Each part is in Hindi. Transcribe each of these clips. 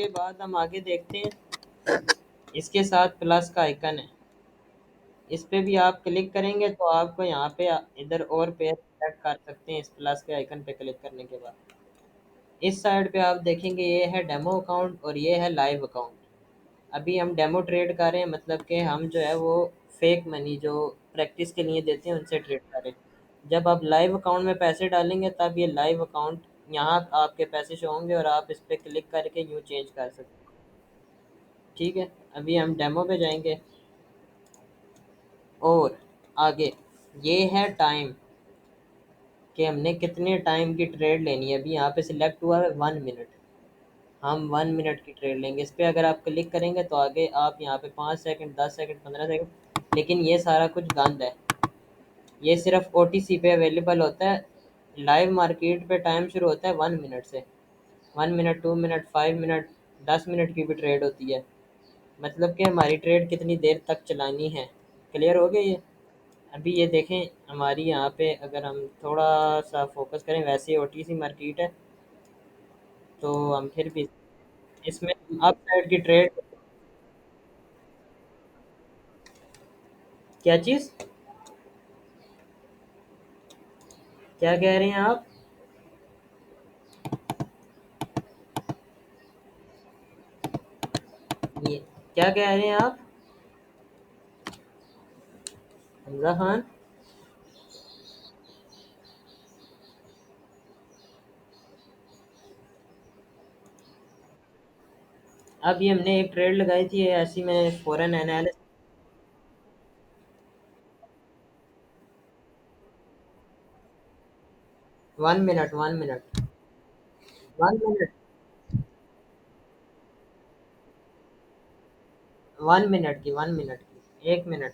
उसके बाद हम आगे देखते हैं, इसके साथ प्लस का आइकन है, इस पे भी आप क्लिक करेंगे तो आपको यहाँ पे इधर और पेज सेलेक्ट कर सकते हैं। इस प्लस के आइकन पे क्लिक करने के बाद इस साइड पे आप देखेंगे ये है डेमो अकाउंट और ये है लाइव अकाउंट। अभी हम डेमो ट्रेड कर रहे हैं, मतलब कि हम जो है वो फेक मनी जो प्रैक्टिस के लिए देते हैं उनसे ट्रेड कर रहे हैं। जब आप लाइव अकाउंट में पैसे डालेंगे तब ये लाइव अकाउंट यहाँ आपके पैसे शो होंगे और आप इस पर क्लिक करके यूँ चेंज कर सकते हैं। ठीक है, अभी हम डेमो पे जाएंगे और आगे ये है टाइम कि हमने कितने टाइम की ट्रेड लेनी है। अभी यहाँ पे सिलेक्ट हुआ है 1 मिनट, हम 1 मिनट की ट्रेड लेंगे। इस पर अगर आप क्लिक करेंगे तो आगे आप यहाँ पे 5 सेकंड, 10 सेकंड, 15 सेकंड, लेकिन ये सारा कुछ गंद है। ये सिर्फ OTC पे अवेलेबल होता है। लाइव मार्केट पे टाइम शुरू होता है 1 मिनट से। 1 मिनट, 2 मिनट, 5 मिनट, 10 मिनट की भी ट्रेड होती है। मतलब कि हमारी ट्रेड कितनी देर तक चलानी है। क्लियर हो गया ये? अभी ये देखें हमारी यहाँ पे अगर हम थोड़ा सा फोकस करें, वैसे OTC मार्केट है तो हम फिर भी इसमें अप साइड की ट्रेड। क्या चीज़? क्या कह रहे हैं आप? ये क्या कह रहे हैं आप हमजा खान? अब ये हमने एक ट्रेड लगाई थी ऐसी, मैंने foreign analysis. 1 minute, 1 minute, 1 minute, 1 minute की, 1 मिनट की, 1 मिनट।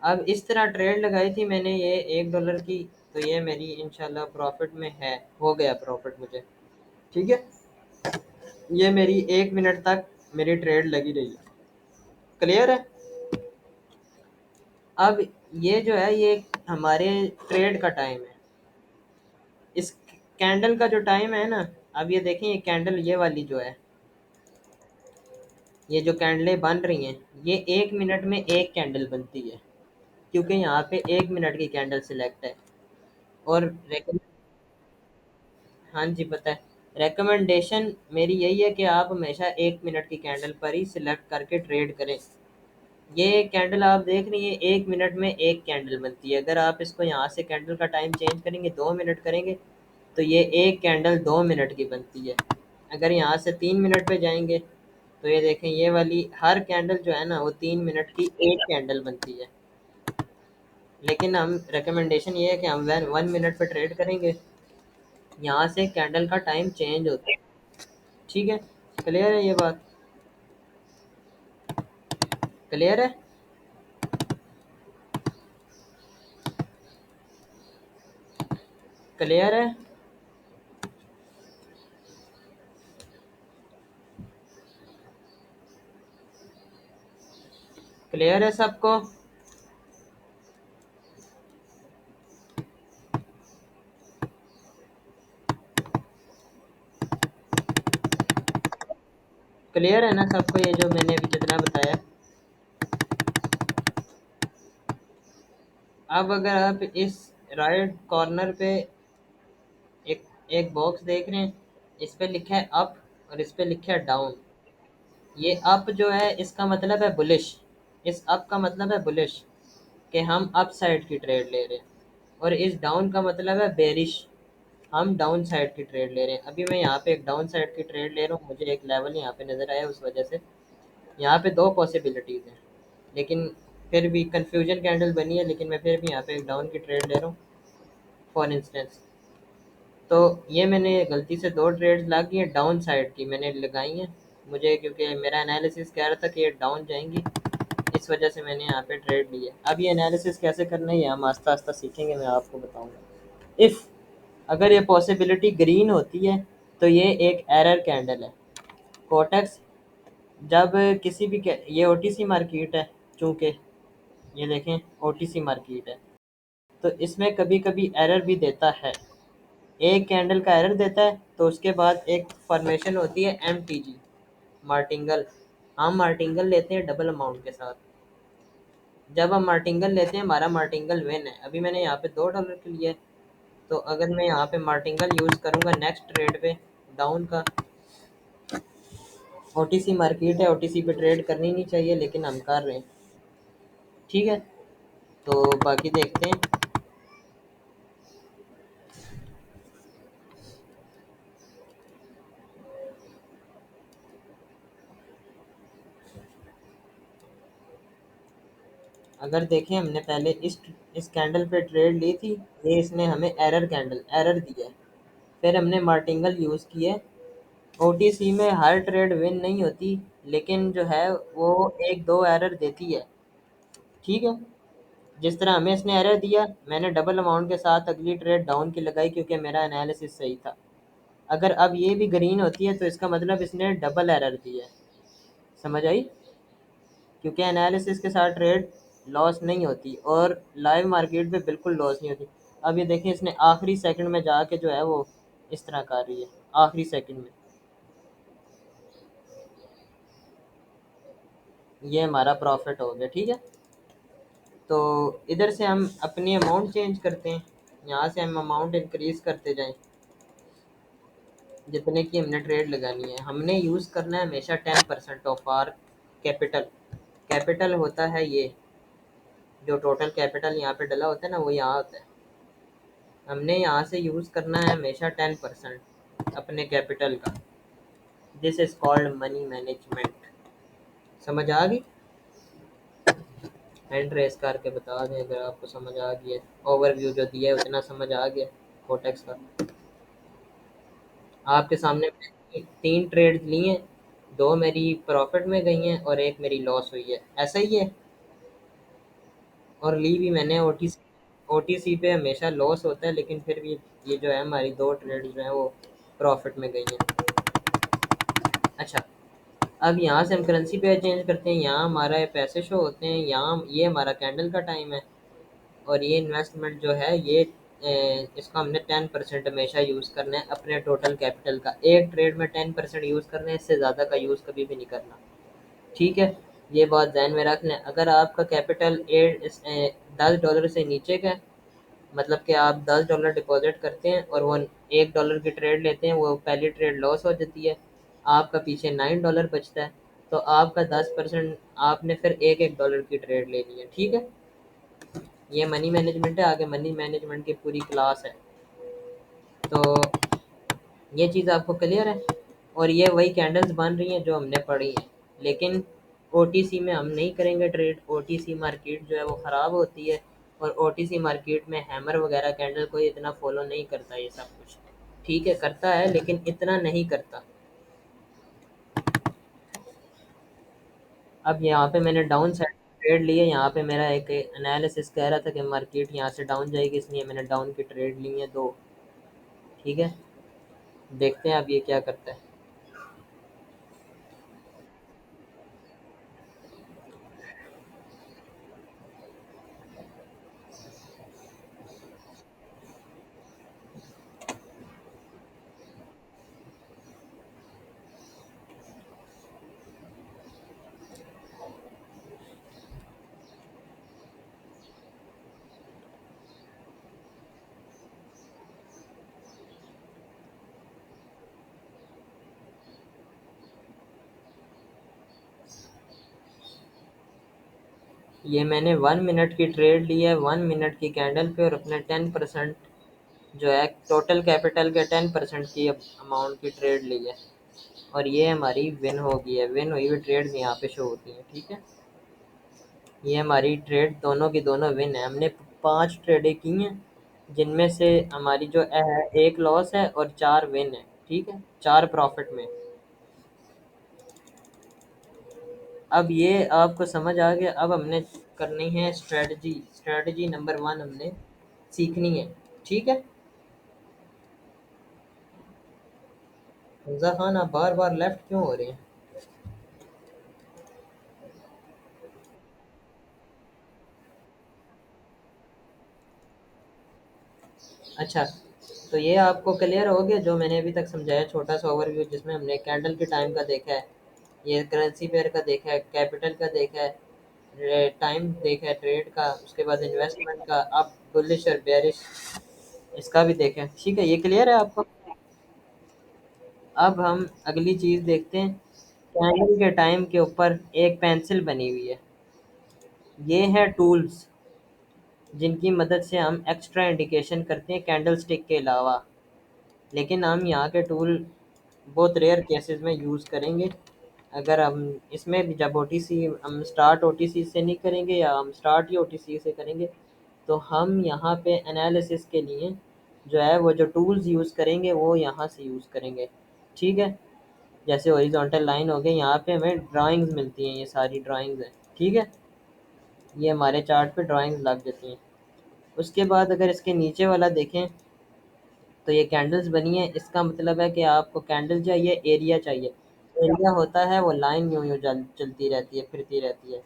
अब इस तरह ट्रेड लगाई थी मैंने ये $1 की, तो ये मेरी इंशाल्लाह प्रॉफिट में है, हो गया प्रॉफिट मुझे। ठीक है, ये मेरी 1 मिनट तक मेरी ट्रेड लगी रही है। क्लियर है? अब ये जो है ये हमारे ट्रेड का टाइम है। इस कैंडल का जो टाइम है ना, अब ये देखें, ये कैंडल ये वाली जो है, ये जो कैंडलें बन रही हैं, ये 1 मिनट में एक कैंडल बनती है, क्योंकि यहाँ पे 1 मिनट की कैंडल सिलेक्ट है। और हाँ जी, पता है। रिकमेंडेशन मेरी यही है कि आप हमेशा 1 मिनट की कैंडल पर ही सिलेक्ट करके ट्रेड करें। ये कैंडल आप देख रही हैं, 1 मिनट में एक कैंडल बनती है। अगर आप इसको यहाँ से कैंडल का टाइम चेंज करेंगे, 2 मिनट करेंगे, तो ये एक कैंडल 2 मिनट की बनती है। अगर यहाँ से 3 मिनट पे जाएंगे तो ये देखें, ये वाली हर कैंडल जो है ना वो 3 मिनट की एक कैंडल बनती है। लेकिन हम रिकमेंडेशन ये है कि हम 1 मिनट पे ट्रेड करेंगे, यहाँ से कैंडल का टाइम चेंज होता है। ठीक है, क्लियर है ये बात? क्लियर है? क्लियर है? क्लियर है सबको? क्लियर है ना सबको ये जो मैंने अभी जितना बताया? अब अगर आप इस राइट कॉर्नर पे एक एक बॉक्स देख रहे हैं, इस पे लिखा है अप और इस पे लिखा है डाउन। ये अप जो है इसका मतलब है बुलिश, इस अप का मतलब है बुलिश कि हम अप साइड की ट्रेड ले रहे हैं, और इस डाउन का मतलब है बेरिश, हम डाउन साइड की ट्रेड ले रहे हैं। अभी मैं यहाँ पे एक डाउन साइड की ट्रेड ले रहा हूँ, मुझे एक लेवल यहाँ पे नज़र आया, उस वजह से यहाँ पे दो पॉसिबिलिटीज़ हैं, लेकिन फिर भी कंफ्यूजन कैंडल बनी है, लेकिन मैं फिर भी यहाँ पे एक डाउन की ट्रेड ले रहा हूँ फॉर इंस्टेंस। तो ये मैंने गलती से दो ट्रेड्स लग गई हैं, डाउन साइड की मैंने लगाई हैं, मुझे क्योंकि मेरा एनालिसिस कह रहा था कि ये डाउन जाएंगी, इस वजह से मैंने यहाँ पे ट्रेड ली है। अब ये एनालिसिस कैसे करना है ये हम आस्ता आस्ता सीखेंगे, मैं आपको बताऊँगा। इफ़ अगर ये पॉसिबिलिटी ग्रीन होती है तो ये एक एरर कैंडल है। कोटेक्स जब किसी भी ये OTC मार्केट है, चूँकि ये देखें OTC मार्केट है, तो इसमें कभी कभी एरर भी देता है। एक कैंडल का एरर देता है तो उसके बाद एक फॉर्मेशन होती है MTG, मार्टिंगल। हम मार्टिंगल लेते हैं डबल अमाउंट के साथ। जब हम मार्टिंगल लेते हैं हमारा मार्टिंगल विन है। अभी मैंने यहाँ पे $2 के लिए, तो अगर मैं यहाँ पे मार्टिंगल यूज़ करूँगा नेक्स्ट ट्रेड पे डाउन का, OTC मार्केट है, OTC पे ट्रेड करनी नहीं चाहिए लेकिन हम कर रहे हैं। ठीक है, तो बाकी देखते हैं। अगर देखें हमने पहले इस कैंडल पे ट्रेड ली थी, ये इसने हमें एरर दिया है। फिर हमने मार्टिंगल यूज़ किया। OTC में हर ट्रेड विन नहीं होती, लेकिन जो है वो एक दो एरर देती है। ठीक है, जिस तरह हमें इसने एरर दिया, मैंने डबल अमाउंट के साथ अगली ट्रेड डाउन की लगाई क्योंकि मेरा एनालिसिस सही था। अगर अब ये भी ग्रीन होती है तो इसका मतलब इसने डबल एरर दिया है। समझ आई? क्योंकि एनालिसिस के साथ ट्रेड लॉस नहीं होती और लाइव मार्केट में बिल्कुल लॉस नहीं होती। अब ये देखें, इसने आखिरी सेकंड में जाके जो है वो इस तरह कर रही है, आखिरी सेकंड में। ये हमारा प्रॉफिट हो गया। ठीक है, तो इधर से हम अपनी अमाउंट चेंज करते हैं। यहाँ से हम अमाउंट इंक्रीज करते जाएं, जितने की हमने ट्रेड लगानी है। हमने यूज़ करना है हमेशा 10% ऑफ आर कैपिटल। कैपिटल होता है ये, जो टोटल कैपिटल यहाँ पे डला होता है ना, वो यहाँ होता है। हमने यहाँ से यूज़ करना है हमेशा 10% अपने कैपिटल का। This is called money management. समझ आ गई? हैंड रेस करके बता दें अगर आपको समझ आ गई है। ओवरव्यू जो दिया है उतना समझ आ गया कोटेक्स का। आपके सामने मैंने 3 ट्रेड्स ली हैं, 2 मेरी प्रॉफिट में गई हैं और एक मेरी लॉस हुई है। ऐसा ही है। और ली भी मैंने OTC पे हमेशा लॉस होता है, लेकिन फिर भी ये जो है हमारी 2 ट्रेड्स जो हैं वो प्रॉफिट में गई हैं। अच्छा, अब यहाँ से हम करेंसी पे चेंज करते हैं। यहाँ हमारा ये पैसे शो होते हैं, यहाँ ये हमारा कैंडल का टाइम है। और ये इन्वेस्टमेंट जो है ये इसका हमने 10% हमेशा यूज़ करना है अपने टोटल कैपिटल का। एक ट्रेड में 10% यूज़ करना है, इससे ज़्यादा का यूज़ कभी भी नहीं करना। ठीक है, ये बात ध्यान में रख लें। अगर आपका कैपिटल $10 से नीचे का है, मतलब कि आप $10 डिपॉजिट करते हैं और वो $1 की ट्रेड लेते हैं, वो पहली ट्रेड लॉस हो जाती है, आपका पीछे $9 बचता है, तो आपका 10% आपने फिर एक एक डॉलर की ट्रेड लेनी है। ठीक है, ये मनी मैनेजमेंट है। आगे मनी मैनेजमेंट की पूरी क्लास है, तो ये चीज़ आपको क्लियर है। और ये वही कैंडल्स बन रही हैं जो हमने पढ़ी हैं, लेकिन OTC में हम नहीं करेंगे ट्रेड। OTC मार्केट जो है वो ख़राब होती है, और OTC मार्केट में हैमर वगैरह कैंडल कोई इतना फॉलो नहीं करता ये सब कुछ। ठीक है, करता है लेकिन इतना नहीं करता। अब यहाँ पे मैंने डाउन साइड ट्रेड ली है। यहाँ पे मेरा एक एनालिसिस कह रहा था कि मार्केट यहाँ से डाउन जाएगी, इसलिए मैंने डाउन की ट्रेड ली है 2। ठीक है, देखते हैं अब ये क्या करता है। ये मैंने 1 मिनट की ट्रेड ली है, 1 मिनट की कैंडल पे, और अपने 10% जो है टोटल कैपिटल के 10% की अमाउंट की ट्रेड ली है। और ये हमारी विन हो गई है। विन हुई हुई ट्रेड यहाँ पे शो होती है। ठीक है, ये हमारी ट्रेड दोनों की दोनों विन है। हमने 5 ट्रेडें की हैं, जिनमें से हमारी जो है एक लॉस है और 4 विन है। ठीक है, 4 प्रॉफिट में। अब ये आपको समझ आ गया। अब हमने करनी है स्ट्रेटजी। स्ट्रेटजी नंबर 1 हमने सीखनी है। ठीक है, हमजा खान आप बार बार लेफ्ट क्यों हो रहे हैं? अच्छा, तो ये आपको क्लियर हो गया जो मैंने अभी तक समझाया, छोटा सा ओवरव्यू जिसमें हमने कैंडल के टाइम का देखा है, ये करेंसी पेयर का देखा है, कैपिटल का देखा है, टाइम देखा है ट्रेड का, उसके बाद इन्वेस्टमेंट का, अब बुलिश और बेरिश इसका भी देखा है। ठीक है, ये क्लियर है आपको? अब हम अगली चीज़ देखते हैं। कैंडल के टाइम के ऊपर एक पेंसिल बनी हुई है। ये है टूल्स जिनकी मदद से हम एक्स्ट्रा इंडिकेशन करते हैं कैंडल स्टिक के अलावा। लेकिन हम यहाँ के टूल बहुत रेयर केसेस में यूज़ करेंगे। अगर हम इसमें भी जब ओटीसी हम स्टार्ट ओटीसी से नहीं करेंगे या हम स्टार्ट ही ओटीसी से करेंगे, तो हम यहाँ पे एनालिसिस के लिए जो है वो जो टूल्स यूज़ करेंगे वो यहाँ से यूज़ करेंगे। ठीक है, जैसे हॉरिजॉन्टल लाइन हो गई, यहाँ पे हमें ड्राइंग्स मिलती हैं, ये सारी ड्राइंग्स हैं। ठीक है, ये हमारे चार्ट पे ड्राइंग्स लग जाती हैं। उसके बाद अगर इसके नीचे वाला देखें तो ये कैंडल्स बनी है, इसका मतलब है कि आपको कैंडल चाहिए, एरिया चाहिए। एरिया होता है वो लाइन यूं यूं चलती रहती है, फिरती रहती है।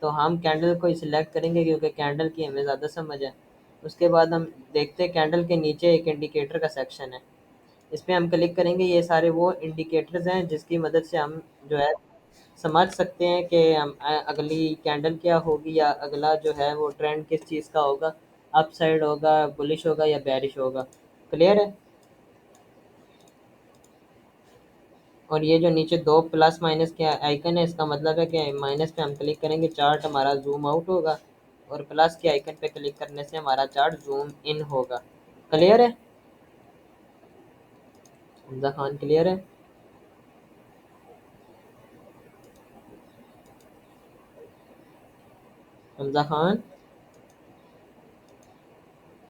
तो हम कैंडल को ही सिलेक्ट करेंगे क्योंकि कैंडल की हमें ज़्यादा समझ है। उसके बाद हम देखते हैं कैंडल के नीचे एक इंडिकेटर का सेक्शन है, इस पर हम क्लिक करेंगे। ये सारे वो इंडिकेटर्स हैं जिसकी मदद से हम जो है समझ सकते हैं कि हम अगली कैंडल क्या होगी या अगला जो है वो ट्रेंड किस चीज़ का होगा, अप साइड होगा, बुलिश होगा या बेरिश होगा। क्लियर है? और ये जो नीचे दो प्लस माइनस के आइकन है, इसका मतलब है कि माइनस पे हम क्लिक करेंगे चार्ट हमारा जूम आउट होगा, और प्लस के आइकन पे क्लिक करने से हमारा चार्ट जूम इन होगा। क्लियर है? हमजा खान क्लियर है? हमजा खान?